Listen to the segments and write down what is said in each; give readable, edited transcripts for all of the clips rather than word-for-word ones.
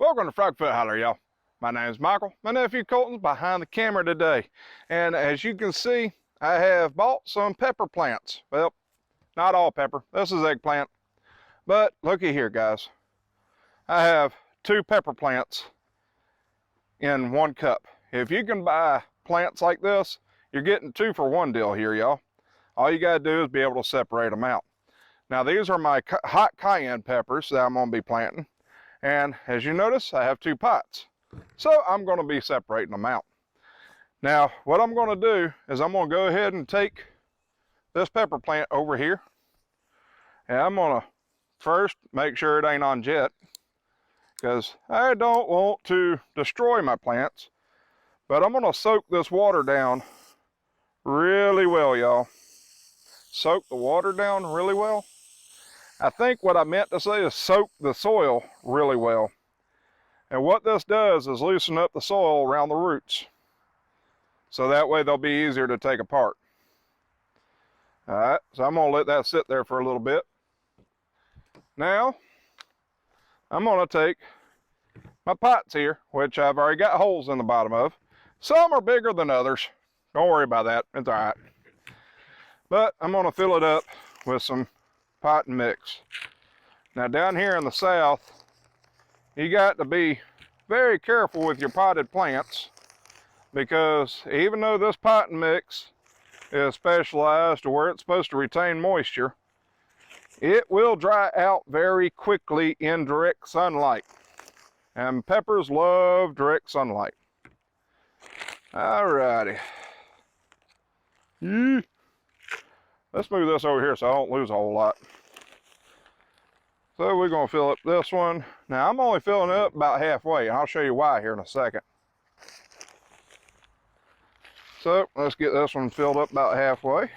Welcome to Frogfoot Holler, y'all. My name is Michael. My nephew Colton's behind the camera today. And as you can see, I have bought some pepper plants. Well, not all pepper. This is eggplant. But looky here, guys. I have 2 pepper plants in 1 cup. If you can buy plants like this, you're getting 2 for 1 deal here, y'all. All you gotta do is be able to separate them out. Now, these are my hot cayenne peppers that I'm gonna be planting. And as you notice, I have 2 pots. So I'm going to be separating them out. Now, what I'm going to do is I'm going to go ahead and take this pepper plant over here. And I'm going to first make sure it ain't on jet, because I don't want to destroy my plants. But I'm going to soak this water down really well, y'all. Soak the water down really well. I think what I meant to say is soak the soil really well. And what this does is loosen up the soil around the roots. So that way they'll be easier to take apart. All right, so I'm gonna let that sit there for a little bit. Now, I'm gonna take my pots here, which I've already got holes in the bottom of. Some are bigger than others. Don't worry about that, it's all right. But I'm gonna fill it up with some pot and mix. Now down here in the south, you got to be very careful with your potted plants, because even though this pot and mix is specialized to where it's supposed to retain moisture, it will dry out very quickly in direct sunlight. And peppers love direct sunlight. Alrighty. Let's move this over here so I don't lose a whole lot. So we're going to fill up this one. Now I'm only filling it up about halfway, and I'll show you why here in a second. So let's get this one filled up about halfway.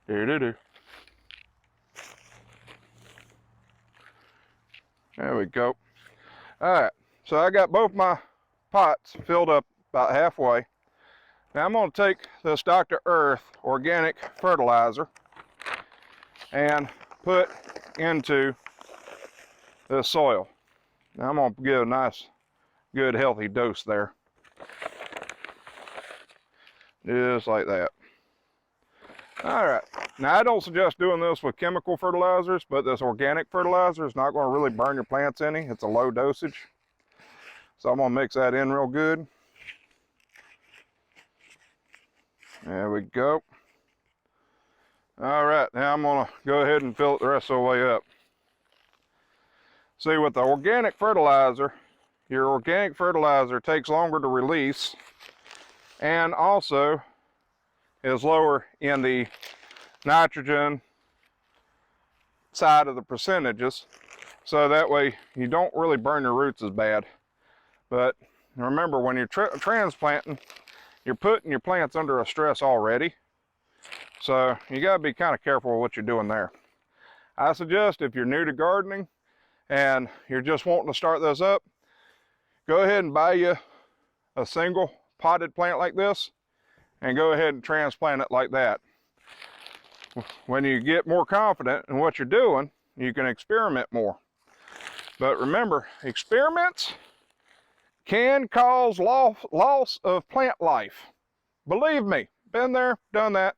There we go. All right, so I got both my pots filled up about halfway. Now I'm going to take this Dr. Earth organic fertilizer and put into this soil. Now I'm going to give a nice, good, healthy dose there. Just like that. All right. Now I don't suggest doing this with chemical fertilizers, but this organic fertilizer is not going to really burn your plants any. It's a low dosage. So I'm going to mix that in real good. There we go. All right, now I'm gonna go ahead and fill it the rest of the way up. See, with the organic fertilizer, your organic fertilizer takes longer to release and also is lower in the nitrogen side of the percentages. So that way you don't really burn your roots as bad. But remember, when you're transplanting, you're putting your plants under a stress already. So you gotta be kind of careful with what you're doing there. I suggest if you're new to gardening and you're just wanting to start this up, go ahead and buy you a single potted plant like this and go ahead and transplant it like that. When you get more confident in what you're doing, you can experiment more. But remember, experiments can cause loss of plant life. Believe me, been there, done that.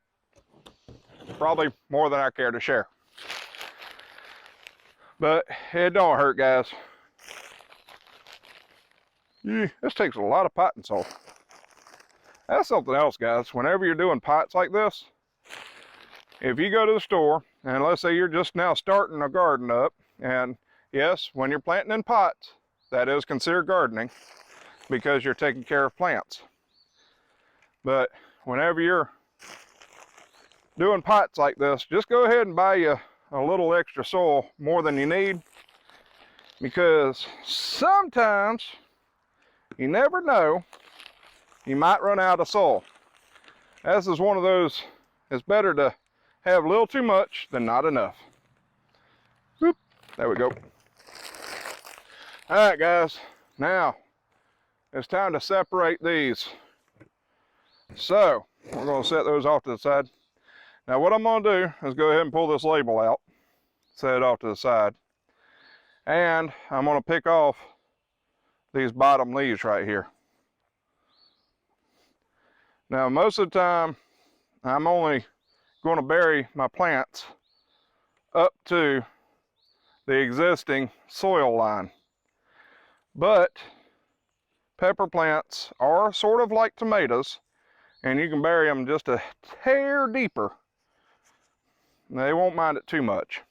Probably more than I care to share. But it don't hurt, guys. This takes a lot of potting soil. That's something else, guys. Whenever you're doing pots like this, if you go to the store, and let's say you're just now starting a garden up, and yes, when you're planting in pots, that is considered gardening because you're taking care of plants. But whenever you're doing pots like this, just go ahead and buy you a little extra soil more than you need, because sometimes, you never know, you might run out of soil. This is one of those, it's better to have a little too much than not enough. Whoop, there we go. All right, guys, now it's time to separate these. So we're going to set those off to the side. Now what I'm going to do is go ahead and pull this label out, set it off to the side. And I'm going to pick off these bottom leaves right here. Now, most of the time, I'm only going to bury my plants up to the existing soil line. But pepper plants are sort of like tomatoes, and you can bury them just a hair deeper. They won't mind it too much.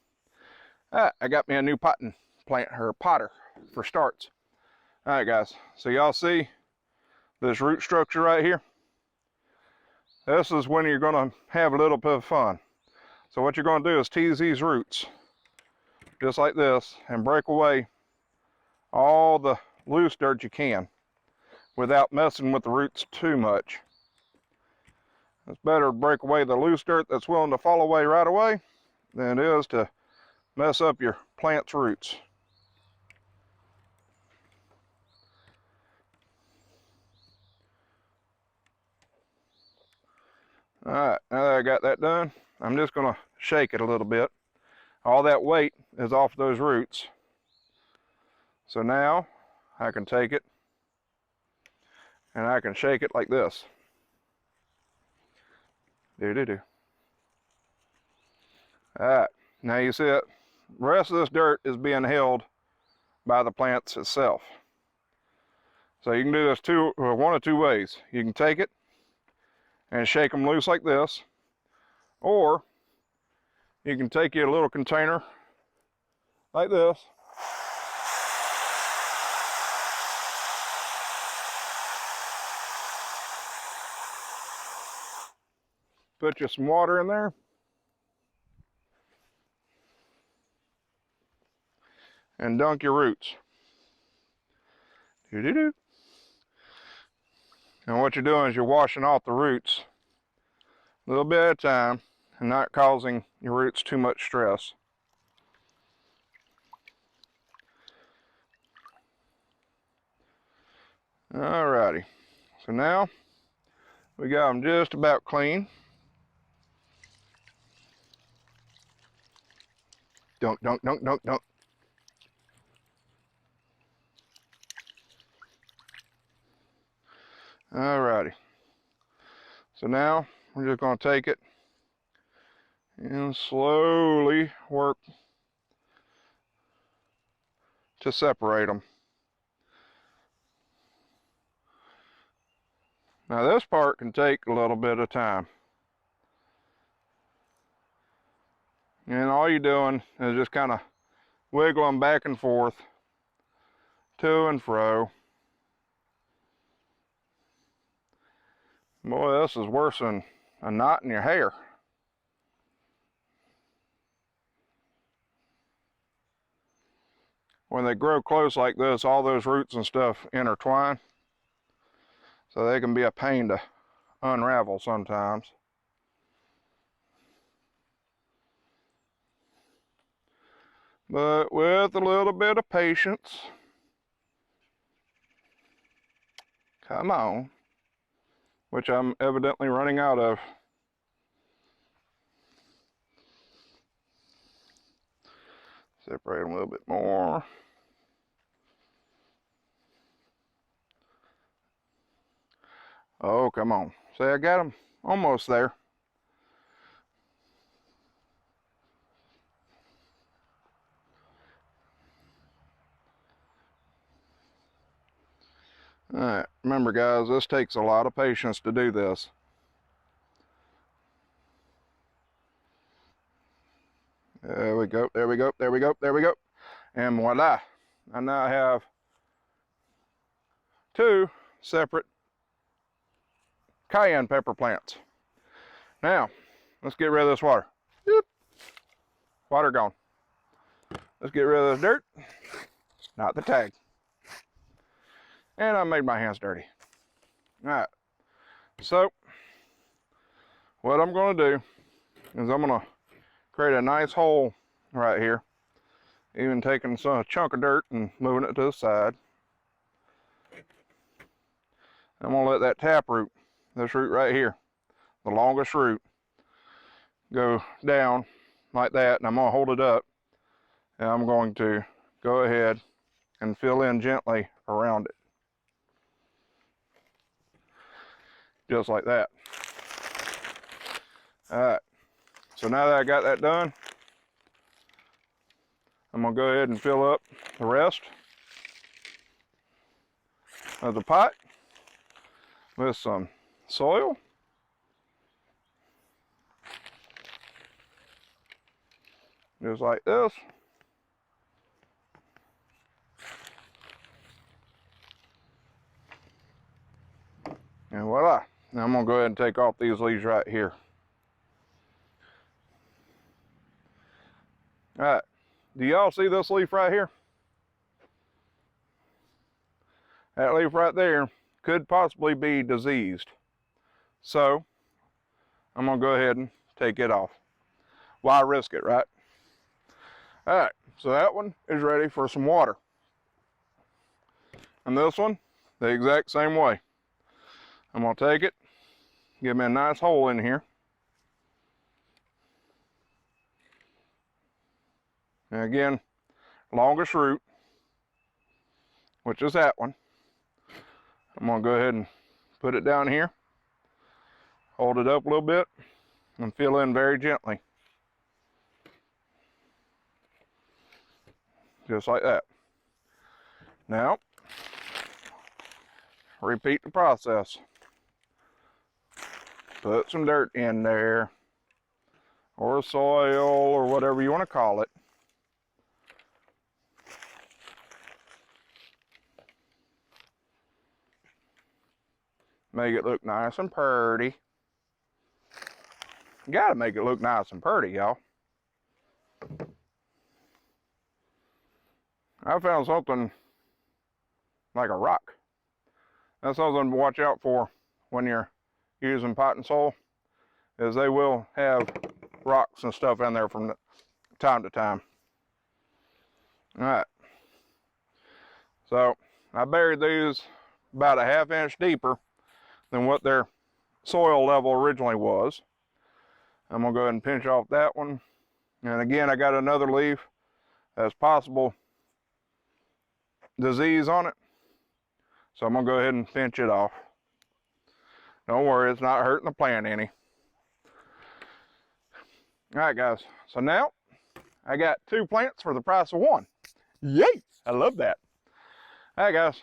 I got me a new potting plant, or potter for starts. All right, guys, so y'all see this root structure right here? This is when you're gonna have a little bit of fun. So what you're gonna do is tease these roots, just like this, and break away all the loose dirt you can without messing with the roots too much. It's better to break away the loose dirt that's willing to fall away right away than it is to mess up your plant's roots. All right, now that I got that done, I'm just gonna shake it a little bit. All that weight is off those roots. So now I can take it and I can shake it like this. Do. All right, now you see it. The rest of this dirt is being held by the plants itself. So you can do this one of two ways. You can take it and shake them loose like this, or you can take your little container like this, put you some water in there, and dunk your roots. Do. And what you're doing is you're washing off the roots a little bit at a time and not causing your roots too much stress. Alrighty, so now we got them just about clean. Dunk. Alrighty, so now we're just going to take it and slowly work to separate them. Now this part can take a little bit of time. And all you're doing is just kind of wiggling back and forth, to and fro. Boy, this is worse than a knot in your hair. When they grow close like this, all those roots and stuff intertwine, so they can be a pain to unravel sometimes. But with a little bit of patience, come on, which I'm evidently running out of. Separate them a little bit more. Oh, come on. See, I got them almost there. All right, remember guys, this takes a lot of patience to do this. There we go. And voila, I now have two separate cayenne pepper plants. Now, let's get rid of this water. Yep. Water gone. Let's get rid of this dirt, not the tag. And I made my hands dirty. All right, so what I'm going to do is I'm going to create a nice hole right here, even taking a chunk of dirt and moving it to the side. I'm going to let that tap root, this root right here, the longest root, go down like that, and I'm going to hold it up, and I'm going to go ahead and fill in gently around it. Just like that. All right, so now that I got that done, I'm gonna go ahead and fill up the rest of the pot with some soil. Just like this. And voila. Now I'm gonna go ahead and take off these leaves right here. All right, do y'all see this leaf right here? That leaf right there could possibly be diseased. So I'm gonna go ahead and take it off. Why risk it, right? All right, so that one is ready for some water. And this one, the exact same way. I'm gonna take it, give me a nice hole in here. And again, longest root, which is that one. I'm gonna go ahead and put it down here, hold it up a little bit, and fill in very gently. Just like that. Now, repeat the process. Put some dirt in there, or soil, or whatever you want to call it. Make it look nice and pretty. You gotta make it look nice and pretty, y'all. I found something like a rock. That's something to watch out for when you're using potting soil, is they will have rocks and stuff in there from time to time. All right. So I buried these about a ½ inch deeper than what their soil level originally was. I'm gonna go ahead and pinch off that one. And again, I got another leaf that's possible disease on it. So I'm gonna go ahead and pinch it off. Don't worry, it's not hurting the plant any. All right, guys, so now I got 2 plants for the price of 1. Yay, I love that. All right, guys,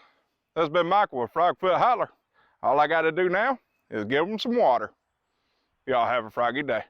this has been Michael with Frogfoot Holler. All I gotta do now is give them some water. Y'all have a froggy day.